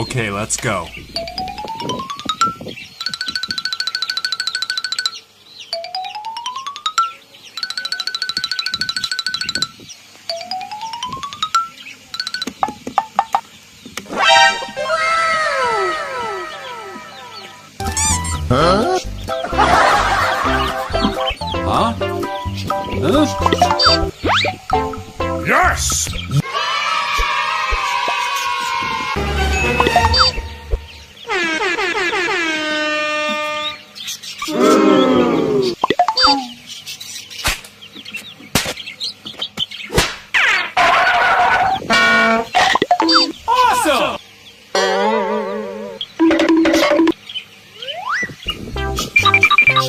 Okay, let's go. Huh? Huh? Yes! Awesome!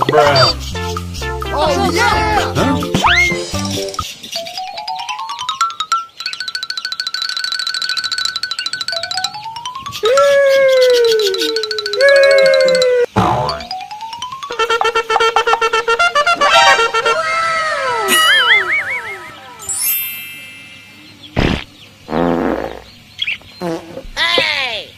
Bruh. Oh, yeah! Huh? Hey!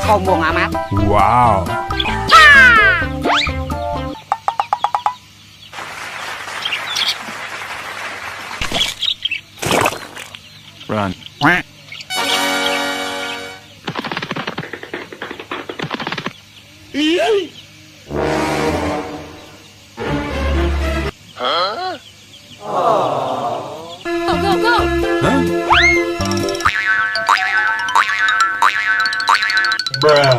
Không buồn hả mắt? Wow. Run. Huh? Go, go, go! Huh? Bruh.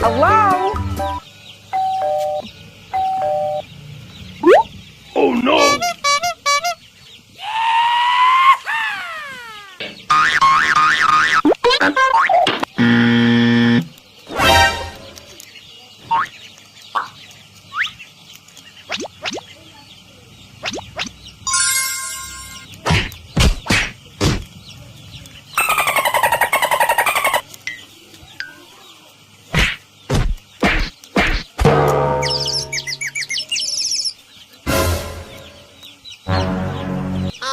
Hello? Oh, no!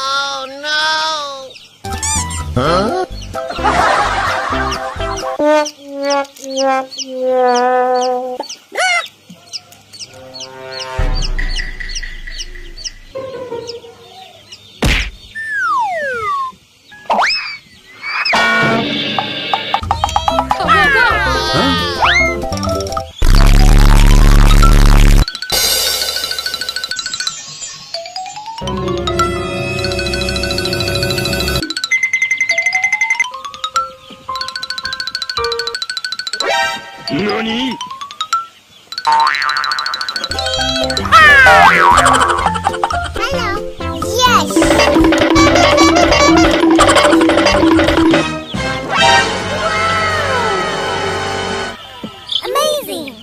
Oh no! Huh? Go, go, go! Huh? Nani? Hello. Yes. Amazing.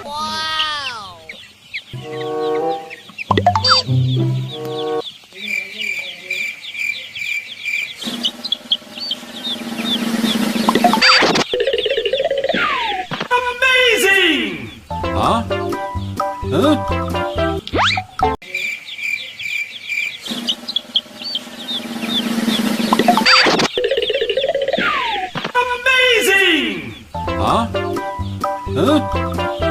Wow. Amazing! Huh? Huh? Amazing! Huh? Huh?